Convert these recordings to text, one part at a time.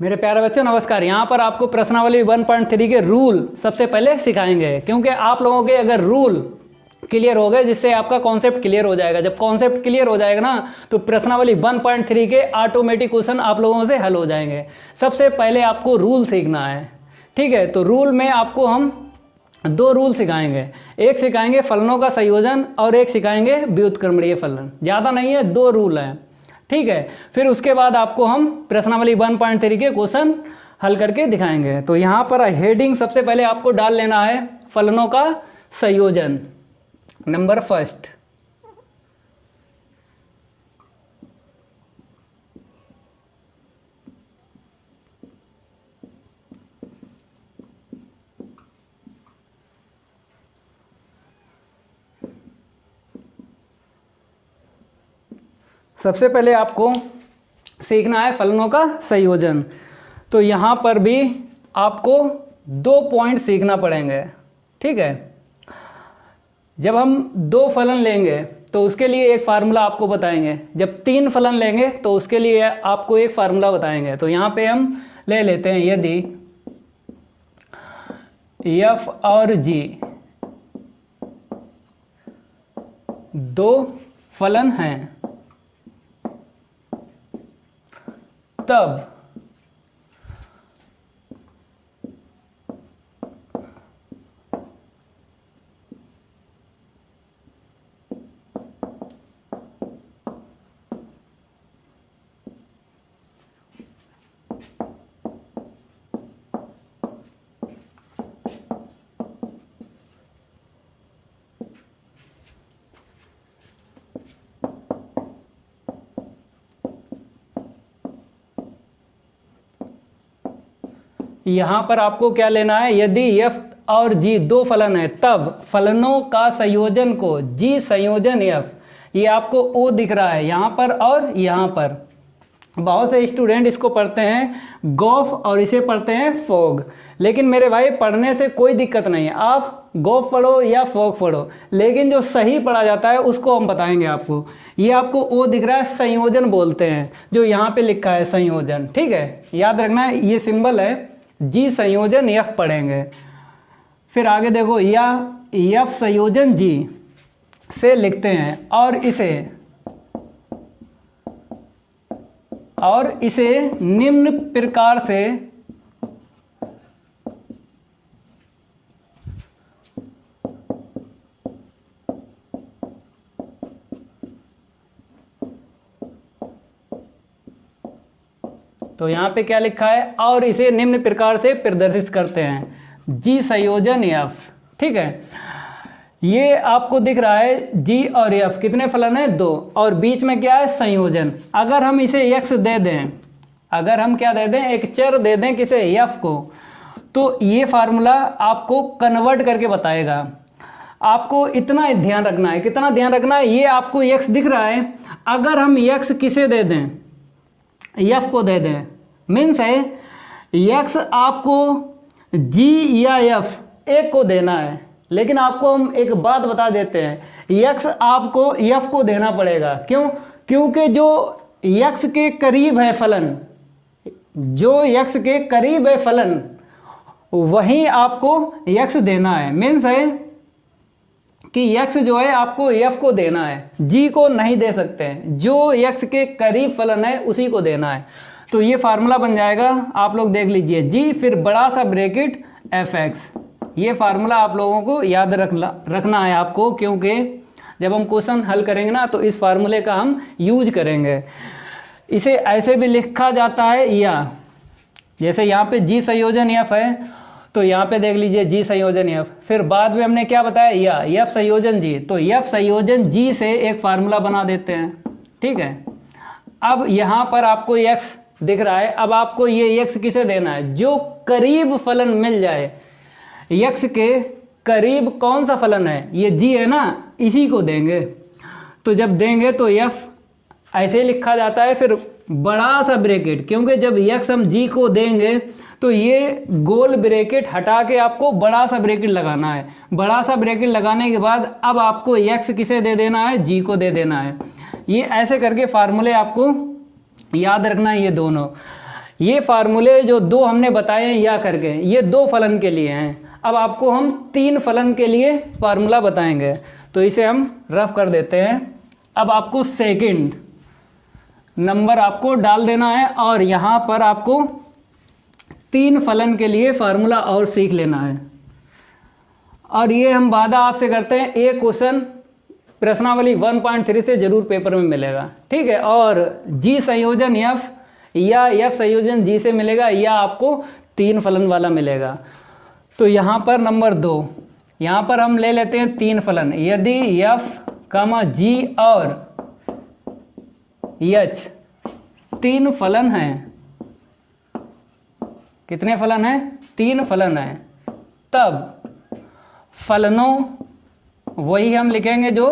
मेरे प्यारे बच्चों नमस्कार। यहाँ पर आपको प्रश्नावली 1.3 के रूल सबसे पहले सिखाएंगे, क्योंकि आप लोगों के अगर रूल क्लियर हो गए जिससे आपका कॉन्सेप्ट क्लियर हो जाएगा। जब कॉन्सेप्ट क्लियर हो जाएगा ना तो प्रश्नावली 1.3 के ऑटोमेटिक क्वेश्चन आप लोगों से हल हो जाएंगे। सबसे पहले आपको रूल सीखना है, ठीक है। तो रूल में आपको हम दो रूल सिखाएंगे, एक सिखाएंगे फलनों का संयोजन और एक सिखाएंगे व्युत्क्रमणीय फलन। ज़्यादा नहीं है, दो रूल हैं, ठीक है। फिर उसके बाद आपको हम प्रश्नावली 1.3 के क्वेश्चन हल करके दिखाएंगे। तो यहाँ पर हेडिंग सबसे पहले आपको डाल लेना है फलनों का संयोजन, नंबर फर्स्ट। सबसे पहले आपको सीखना है फलनों का संयोजन। तो यहाँ पर भी आपको दो पॉइंट सीखना पड़ेंगे, ठीक है। जब हम दो फलन लेंगे तो उसके लिए एक फार्मूला आपको बताएंगे, जब तीन फलन लेंगे तो उसके लिए आपको एक फार्मूला बताएंगे। तो यहाँ पे हम ले लेते हैं, यदि f और g दो फलन हैं तब यहाँ पर आपको क्या लेना है, यदि f और g दो फलन है तब फलनों का संयोजन को g संयोजन f, ये आपको o दिख रहा है यहाँ पर और यहाँ पर। बहुत से स्टूडेंट इसको पढ़ते हैं गॉफ और इसे पढ़ते हैं फोग, लेकिन मेरे भाई पढ़ने से कोई दिक्कत नहीं है, आप गॉफ पढ़ो या फोग पढ़ो, लेकिन जो सही पढ़ा जाता है उसको हम बताएंगे आपको। ये आपको ओ दिख रहा है, संयोजन बोलते हैं, जो यहाँ पे लिखा है संयोजन, ठीक है। याद रखना है ये सिंबल है, जी संयोजन एफ पढ़ेंगे। फिर आगे देखो, या एफ संयोजन जी से लिखते हैं और इसे निम्न प्रकार से तो यहाँ पे क्या लिखा है, और इसे निम्न प्रकार से प्रदर्शित करते हैं, जी संयोजन एफ, ठीक है। ये आपको दिख रहा है जी और एफ कितने फलन है, दो, और बीच में क्या है, संयोजन। अगर हम इसे एक्स दे दें, अगर हम क्या दे दें, एक चर दे दें किसे, एफ को, तो ये फार्मूला आपको कन्वर्ट करके बताएगा। आपको इतना ध्यान रखना है, कितना ध्यान रखना है, ये आपको एक्स दिख रहा है, अगर हम एक्स किसे दे दें, एफ को दे दें, मीन्स है एक्स आपको जी या एफ एक को देना है, लेकिन आपको हम एक बात बता देते हैं, एक्स आपको एफ को देना पड़ेगा। क्यों? क्योंकि जो एक्स के करीब है फलन, जो एक्स के करीब है फलन, वहीं आपको एक्स देना है। मीन्स है कि एक्स जो है आपको एफ को देना है, जी को नहीं दे सकते हैं, जो एक्स के करीब फलन है उसी को देना है। तो ये फार्मूला बन जाएगा, आप लोग देख लीजिए, जी फिर बड़ा सा ब्रैकेट एफ एक्स। ये फार्मूला आप लोगों को याद रखना है आपको, क्योंकि जब हम क्वेश्चन हल करेंगे ना तो इस फार्मूले का हम यूज करेंगे। इसे ऐसे भी लिखा जाता है, या जैसे यहाँ पे जी संयोजन एफ है तो यहाँ पे देख लीजिए जी संयोजन एफ, फिर बाद में हमने क्या बताया, या एफ संयोजन जी, तो एफ संयोजन जी से एक फार्मूला बना देते हैं, ठीक है। अब यहाँ पर आपको एक्स दिख रहा है, अब आपको ये एक्स किसे देना है, जो करीब फलन मिल जाए, एक्स के करीब कौन सा फलन है, ये जी है ना, इसी को देंगे। तो जब देंगे तो एफ ऐसे ही लिखा जाता है, फिर बड़ा सा ब्रैकेट, क्योंकि जब एक्स हम जी को देंगे तो ये गोल ब्रैकेट हटा के आपको बड़ा सा ब्रैकेट लगाना है। बड़ा सा ब्रैकेट लगाने के बाद अब आपको एक्स किसे दे देना है, जी को दे देना है। ये ऐसे करके फार्मूले आपको याद रखना है, ये दोनों। ये फार्मूले जो दो हमने बताए हैं या करके, ये दो फलन के लिए हैं। अब आपको हम 3 फलन के लिए फार्मूला बताएंगे, तो इसे हम रफ कर देते हैं। अब आपको सेकंड नंबर आपको डाल देना है और यहाँ पर आपको 3 फलन के लिए फार्मूला और सीख लेना है। और ये हम वादा आपसे करते हैं, एक क्वेश्चन प्रश्नावली 1.3 से जरूर पेपर में मिलेगा, ठीक है। और जी संयोजन एफ या एफ संयोजन जी से मिलेगा, या आपको 3 फलन वाला मिलेगा। तो यहाँ पर नंबर 2, यहाँ पर हम ले लेते हैं 3 फलन। यदि एफ कामा जी और एच 3 फलन हैं, कितने फलन हैं? 3 फलन हैं, तब फलनों, वही हम लिखेंगे जो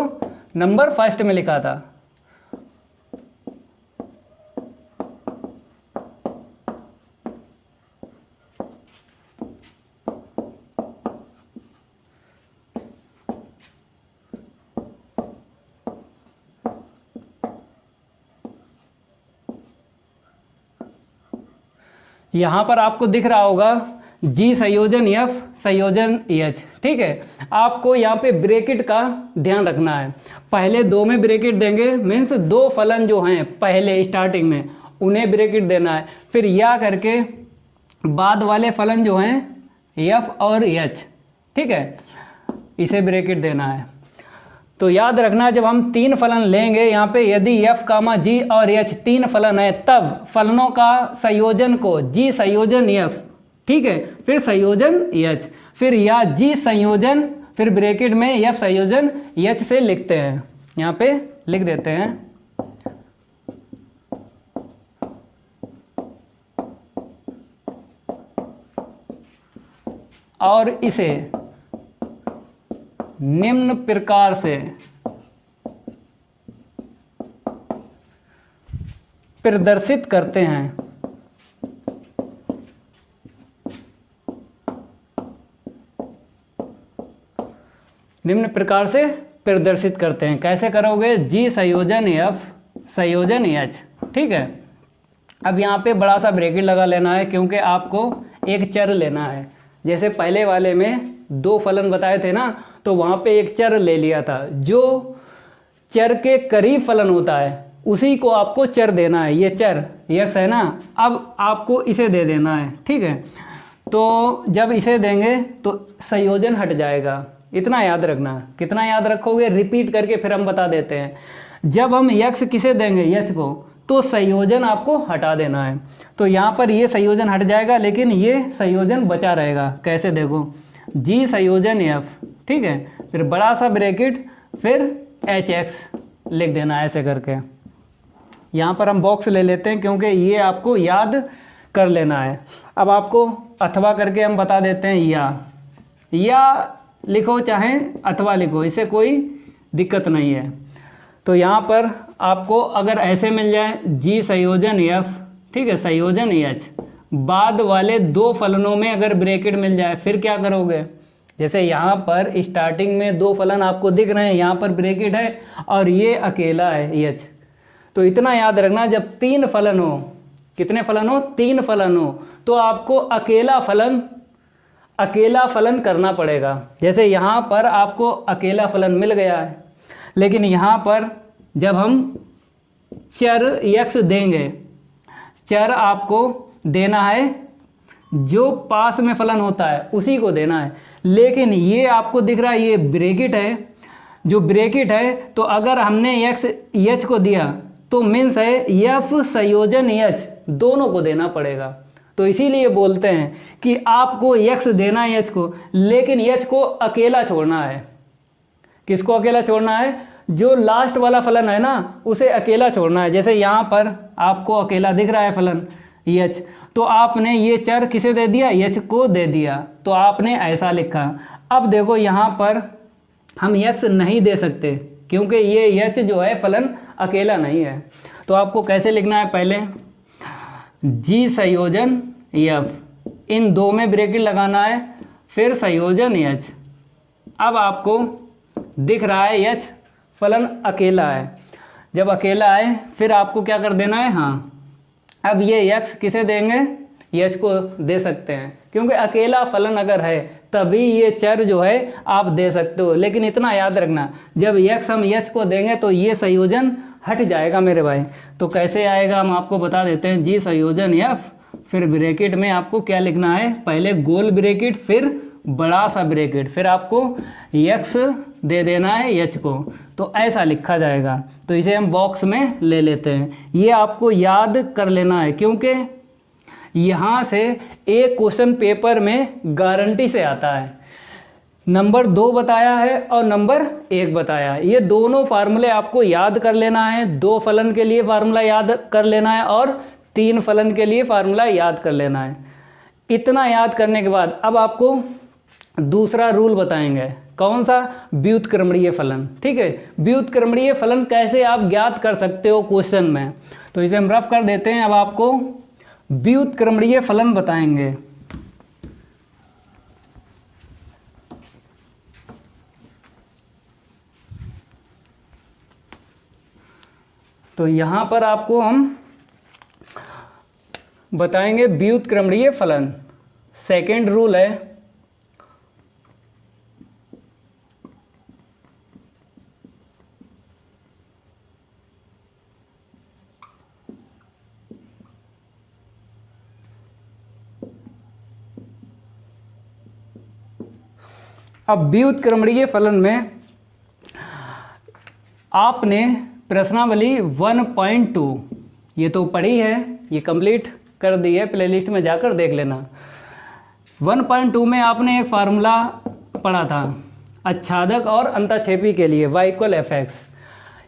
नंबर फर्स्ट में लिखा था। यहाँ पर आपको दिख रहा होगा जी संयोजन एफ संयोजन एच, ठीक है। आपको यहाँ पे ब्रैकेट का ध्यान रखना है। पहले 2 में ब्रैकेट देंगे, मीन्स 2 फलन जो हैं पहले स्टार्टिंग में उन्हें ब्रैकेट देना है। फिर या करके बाद वाले फलन जो हैं एफ और एच, ठीक है, इसे ब्रैकेट देना है। तो याद रखना, जब हम 3 फलन लेंगे यहाँ पे, यदि एफ कामा जी और एच 3 फलन है, तब फलनों का संयोजन को जी संयोजन एफ, ठीक है, फिर संयोजन एच, फिर या जी संयोजन, फिर ब्रैकेट में एफ संयोजन एच से लिखते हैं। यहाँ पे लिख देते हैं। और इसे निम्न प्रकार से प्रदर्शित करते हैं। निम्न प्रकार से प्रदर्शित करते हैं। कैसे करोगे? जी संयोजन एफ संयोजन एच, ठीक है। अब यहाँ पे बड़ा सा ब्रैकेट लगा लेना है, क्योंकि आपको एक चर लेना है। जैसे पहले वाले में 2 फलन बताए थे ना, तो वहाँ पे एक चर ले लिया था। जो चर के करीब फलन होता है उसी को आपको चर देना है। ये चर यक्स है ना, अब आपको इसे दे देना है, ठीक है। तो जब इसे देंगे तो संयोजन हट जाएगा, इतना याद रखना। कितना याद रखोगे? रिपीट करके फिर हम बता देते हैं। जब हम यक्स किसे देंगे, यच को, तो संयोजन आपको हटा देना है। तो यहाँ पर ये संयोजन हट जाएगा, लेकिन ये संयोजन बचा रहेगा। कैसे? देखो, जी संयोजन एफ, ठीक है, फिर बड़ा सा ब्रैकेट, फिर एच एक्स लिख देना ऐसे करके। यहाँ पर हम बॉक्स ले लेते हैं, क्योंकि ये आपको याद कर लेना है। अब आपको अथवा करके हम बता देते हैं, या लिखो चाहे अथवा लिखो, इससे कोई दिक्कत नहीं है। तो यहाँ पर आपको अगर ऐसे मिल जाए जी संयोजन एफ, ठीक है, संयोजन एच, बाद वाले 2 फलनों में अगर ब्रैकेट मिल जाए, फिर क्या करोगे? जैसे यहाँ पर स्टार्टिंग में 2 फलन आपको दिख रहे हैं, यहाँ पर ब्रैकेट है और ये अकेला है एच। तो इतना याद रखना, जब 3 फलन हो, कितने फलन हो? 3 फलन हो, तो आपको अकेला फलन करना पड़ेगा। जैसे यहाँ पर आपको अकेला फलन मिल गया है, लेकिन यहाँ पर जब हम चर यक्स देंगे, चर आपको देना है जो पास में फलन होता है उसी को देना है। लेकिन ये आपको दिख रहा है, ये ब्रैकेट है, जो ब्रैकेट है, तो अगर हमने यक्स एच को दिया तो मीन्स है एफ संयोजन एच दोनों को देना पड़ेगा। तो इसीलिए बोलते हैं कि आपको यक्स देना है एच को, लेकिन एच को अकेला छोड़ना है। किसको अकेला छोड़ना है? जो लास्ट वाला फलन है ना, उसे अकेला छोड़ना है। जैसे यहाँ पर आपको अकेला दिख रहा है फलन एच, तो आपने ये चर किसे दे दिया? एच को दे दिया, तो आपने ऐसा लिखा। अब देखो यहाँ पर हम यक्स नहीं दे सकते, क्योंकि ये एच जो है फलन अकेला नहीं है। तो आपको कैसे लिखना है? पहले जी संयोजन एफ, इन 2 में ब्रैकेट लगाना है, फिर संयोजन एच। अब आपको दिख रहा है एच फलन अकेला है। जब अकेला है, फिर आपको क्या कर देना है? हाँ, अब ये x किसे देंगे, h को दे सकते हैं, क्योंकि अकेला फलन अगर है तभी ये चर जो है आप दे सकते हो। लेकिन इतना याद रखना, जब x हम h को देंगे तो ये संयोजन हट जाएगा मेरे भाई। तो कैसे आएगा हम आपको बता देते हैं, जी संयोजन f, फिर ब्रैकेट में आपको क्या लिखना है, पहले गोल ब्रैकेट फिर बड़ा सा ब्रैकेट, फिर आपको x दे देना है h को, तो ऐसा लिखा जाएगा। तो इसे हम बॉक्स में ले लेते हैं। ये आपको याद कर लेना है, क्योंकि यहाँ से एक क्वेश्चन पेपर में गारंटी से आता है। नंबर 2 बताया है और नंबर 1 बताया है, ये दोनों फार्मूले आपको याद कर लेना है। 2 फलन के लिए फार्मूला याद कर लेना है और 3 फलन के लिए फार्मूला याद कर लेना है। इतना याद करने के बाद अब आपको दूसरा रूल बताएंगे, कौन सा, व्युत्क्रमणीय फलन। ठीक है, व्युत्क्रमणीय फलन कैसे आप ज्ञात कर सकते हो क्वेश्चन में, तो इसे हम रफ कर देते हैं। अब आपको व्युत्क्रमणीय फलन बताएंगे। तो यहाँ पर आपको हम बताएंगे व्युत्क्रमणीय फलन। सेकेंड रूल है, अब व्युत्क्रमणीय फलन में आपने प्रश्नावली 1.2 ये तो पढ़ी है, ये कंप्लीट कर दी है, प्लेलिस्ट में जाकर देख लेना। 1.2 में आपने एक फार्मूला पढ़ा था आच्छादक और अंतःक्षेपी के लिए y = fx।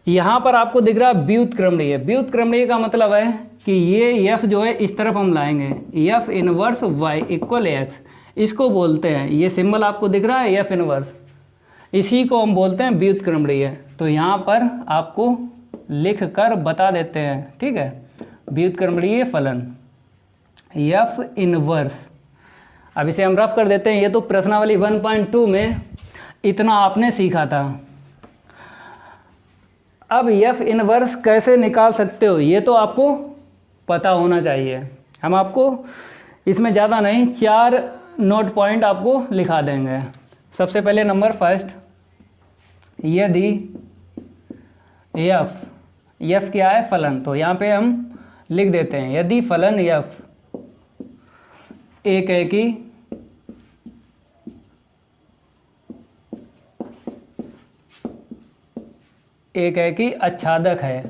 यहाँ पर आपको दिख रहा है व्युत्क्रमणीय। व्युत्क्रमणीय का मतलब है कि ये f जो है इस तरफ हम लाएंगे, f इनवर्स y = x, इसको बोलते हैं, ये सिंबल आपको दिख रहा है f इनवर्स, इसी को हम बोलते हैं व्युत्क्रमणीय। तो यहाँ पर आपको लिख कर बता देते हैं, ठीक है, व्युत्क्रमणीय फलन f इनवर्स। अब इसे हम रफ कर देते हैं। ये तो प्रश्नावली 1.2 में इतना आपने सीखा था। अब f इनवर्स कैसे निकाल सकते हो ये तो आपको पता होना चाहिए। हम आपको इसमें ज़्यादा नहीं 4 नोट पॉइंट आपको लिखा देंगे। सबसे पहले नंबर फर्स्ट, यदि f क्या है, फलन, तो यहाँ पे हम लिख देते हैं यदि फलन f एकैकी आच्छादक है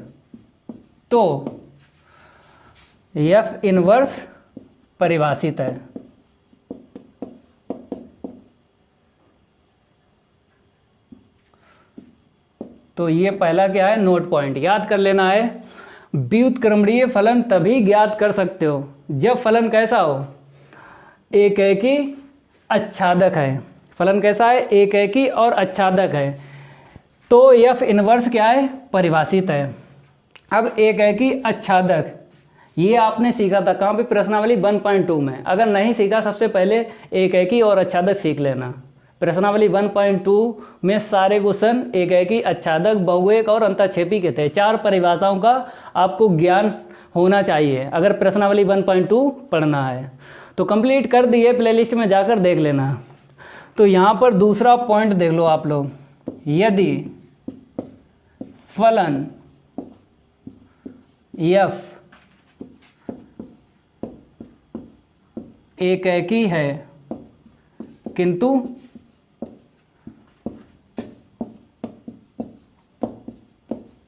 तो f इनवर्स परिभाषित है। तो ये पहला क्या है, नोट पॉइंट याद कर लेना है। व्युत्क्रमणीय फलन तभी ज्ञात कर सकते हो जब फलन कैसा हो, एकैकी आच्छादक है। फलन कैसा है, एकैकी और आच्छादक है, तो f इनवर्स क्या है, परिभाषित है। अब एकैकी आच्छादक ये आपने सीखा था कहाँ पे, प्रश्नावली 1.2 में। अगर नहीं सीखा सबसे पहले एकैकी और आच्छादक सीख लेना। प्रश्नावली 1.2 में सारे क्वेश्चन एकैकी, आच्छादक, बहुएक और अंतःक्षेपी के थे। 4 परिभाषाओं का आपको ज्ञान होना चाहिए अगर प्रश्नावली 1.2 पढ़ना है। तो कंप्लीट कर दिए, प्लेलिस्ट में जाकर देख लेना। तो यहाँ पर दूसरा पॉइंट देख लो आप लोग, यदि फलन f एकैकी है किंतु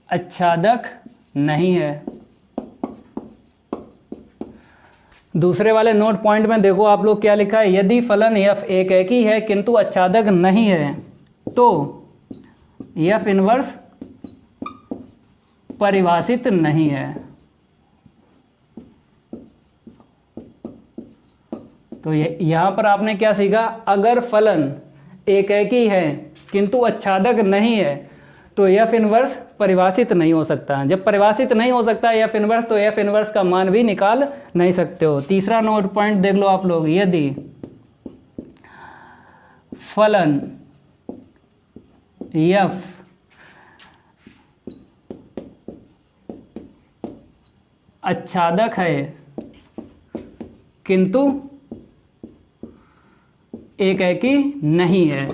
आच्छादक नहीं है। दूसरे वाले नोट पॉइंट में देखो आप लोग क्या लिखा है, यदि फलन f एकैकी है किंतु आच्छादक नहीं है तो f इनवर्स परिभाषित नहीं है। तो यहाँ पर आपने क्या सीखा, अगर फलन एकैकी है किंतु आच्छादक नहीं है तो f इनवर्स परिभाषित नहीं हो सकता। जब परिभाषित नहीं हो सकता f इनवर्स, तो f इनवर्स का मान भी निकाल नहीं सकते हो। तीसरा नोट पॉइंट देख लो आप लोग, यदि फलन f आच्छादक है किंतु एकेकी नहीं है।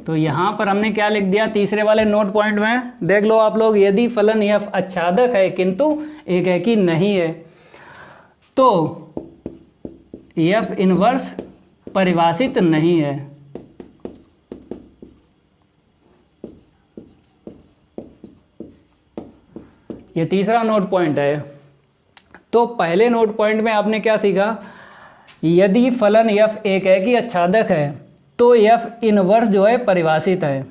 तो यहाँ पर हमने क्या लिख दिया तीसरे वाले नोट पॉइंट में, देख लो आप लोग, यदि फलन f आच्छादक है किंतु एकेकी नहीं है तो f इनवर्स परिभाषित नहीं है। ये तीसरा नोट पॉइंट है। तो पहले नोट पॉइंट में आपने क्या सीखा, यदि फलन f एकेकी आच्छादक है तो f इनवर्स जो है परिभाषित है।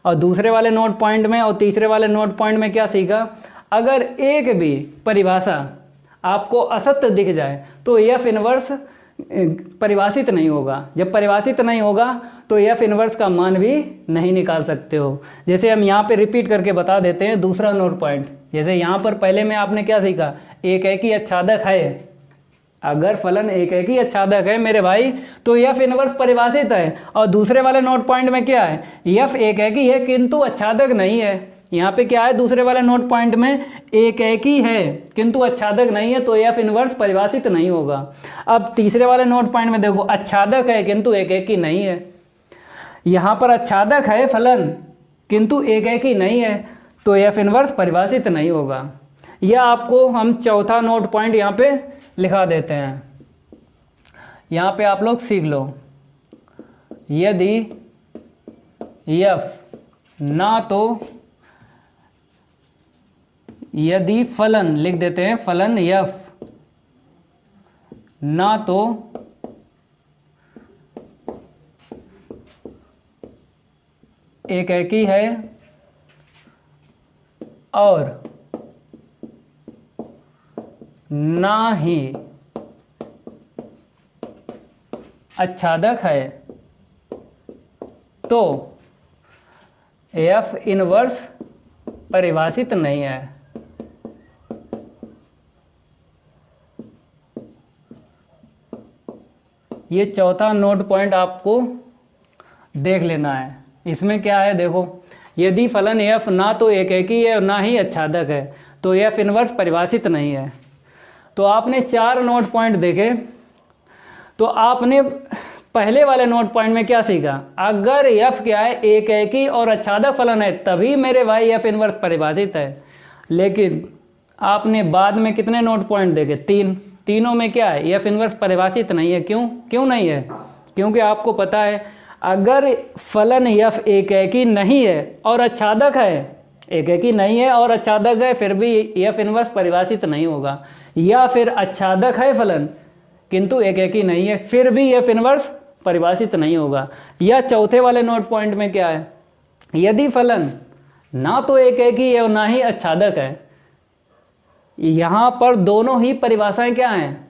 और दूसरे वाले नोट पॉइंट में और तीसरे वाले नोट पॉइंट में क्या सीखा, अगर एक भी परिभाषा आपको असत्य दिख जाए तो f इनवर्स परिभाषित नहीं होगा। जब परिभाषित नहीं होगा तो f इनवर्स का मान भी नहीं निकाल सकते हो। जैसे हम यहाँ पे रिपीट करके बता देते हैं दूसरा नोट पॉइंट। जैसे यहाँ पर पहले में आपने क्या सीखा, एकेकी आच्छादक है, अगर फलन एकेकी आच्छादक है मेरे भाई तो f इनवर्स परिभाषित है। और दूसरे वाले नोट पॉइंट में क्या है, f एकेकी है किंतु आच्छादक नहीं है। यहाँ पे क्या है, दूसरे वाले नोट पॉइंट में एकेकी है किंतु आच्छादक नहीं है तो f इनवर्स परिभाषित नहीं होगा। अब तीसरे वाले नोट पॉइंट में देखो, आच्छादक है किंतु एकेकी नहीं है। यहाँ पर आच्छादक है फलन किंतु एकेकी नहीं है तो f इनवर्स परिभाषित नहीं होगा। यह आपको हम चौथा नोट पॉइंट यहाँ पे लिखा देते हैं। यहाँ पे आप लोग सीख लो, यदि f ना तो, यदि फलन लिख देते हैं, फलन f ना तो एकेकी है और ना ही आच्छादक है तो f इनवर्स परिभाषित नहीं है। ये चौथा नोट पॉइंट आपको देख लेना है। इसमें क्या है देखो, यदि फलन f ना तो एकेकी है और ना ही आच्छादक है तो f इनवर्स परिभाषित नहीं है। तो आपने 4 नोट पॉइंट देखे। तो आपने पहले वाले नोट पॉइंट में क्या सीखा, अगर f क्या है, एकेकी और आच्छादक फलन है तभी मेरे भाई f इनवर्स परिभाषित है। लेकिन आपने बाद में कितने नोट पॉइंट देखे, 3, तीनों में क्या है, f इनवर्स परिभाषित नहीं है। क्यों नहीं है, क्योंकि आपको पता है अगर फलन f एकेकी नहीं है और आच्छादक है, एकेकी नहीं है और आच्छादक है फिर भी f इनवर्स परिभाषित नहीं होगा। या फिर आच्छादक है फलन किंतु एकेकी नहीं है फिर भी f इनवर्स परिभाषित नहीं होगा। या चौथे वाले नोट पॉइंट में क्या है, यदि फलन ना तो एकेकी है और ना ही आच्छादक है, यहाँ पर दोनों ही परिभाषाएं क्या हैं,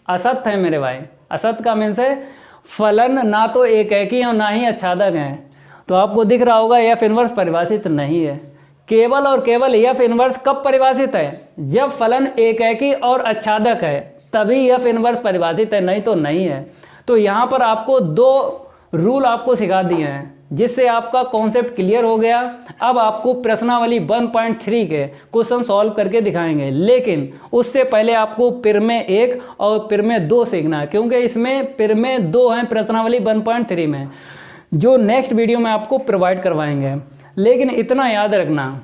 असत्य हैं मेरे भाई। असत्य का मीन्स है फलन ना तो एकेकी और ना ही आच्छादक हैं। तो आपको दिख रहा होगा f इनवर्स परिभाषित नहीं है। केवल और केवल f इनवर्स कब परिभाषित है, जब फलन एकेकी और आच्छादक है तभी f इनवर्स परिभाषित है, नहीं तो नहीं है। तो यहाँ पर आपको 2 रूल आपको सिखा दिए हैं जिससे आपका कॉन्सेप्ट क्लियर हो गया। अब आपको प्रश्नावली 1.3 के क्वेश्चन सॉल्व करके दिखाएंगे, लेकिन उससे पहले आपको पिरमे 1 और पिरमे 2 सीखना है, क्योंकि इसमें पिरमे 2 हैं प्रश्नावली 1.3 में, जो नेक्स्ट वीडियो में आपको प्रोवाइड करवाएंगे। लेकिन इतना याद रखना,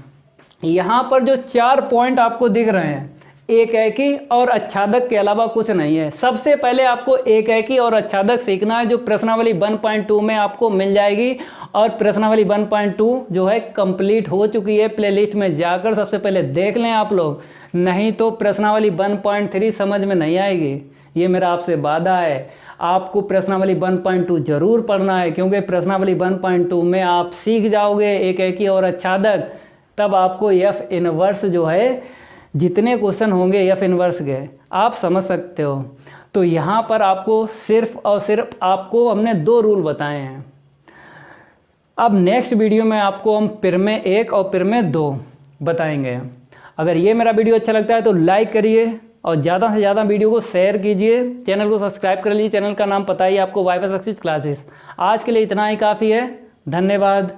यहाँ पर जो 4 पॉइंट आपको दिख रहे हैं, एकेकी और आच्छादक के अलावा कुछ नहीं है। सबसे पहले आपको एकेकी और आच्छादक सीखना है, जो प्रश्नावली 1.2 में आपको मिल जाएगी। और प्रश्नावली 1.2 जो है कंप्लीट हो चुकी है, प्लेलिस्ट में जाकर सबसे पहले देख लें आप लोग, नहीं तो प्रश्नावली 1.3 समझ में नहीं आएगी। ये मेरा आपसे वादा है, आपको प्रश्नावली 1.2 जरूर पढ़ना है, क्योंकि प्रश्नावली 1.2 में आप सीख जाओगे एकेकी और आच्छादक, तब आपको f इनवर्स जो है, जितने क्वेश्चन होंगे f इनवर्स के, आप समझ सकते हो। तो यहाँ पर आपको सिर्फ और सिर्फ आपको हमने 2 रूल बताए हैं। अब नेक्स्ट वीडियो में आपको हम पिरमे 1 और पिरमे 2 बताएंगे। अगर ये मेरा वीडियो अच्छा लगता है तो लाइक करिए और ज़्यादा से ज़्यादा वीडियो को शेयर कीजिए, चैनल को सब्सक्राइब कर लीजिए। चैनल का नाम पता ही आपको, वाईफाई सक्सेस क्लासेस। आज के लिए इतना ही काफ़ी है, धन्यवाद।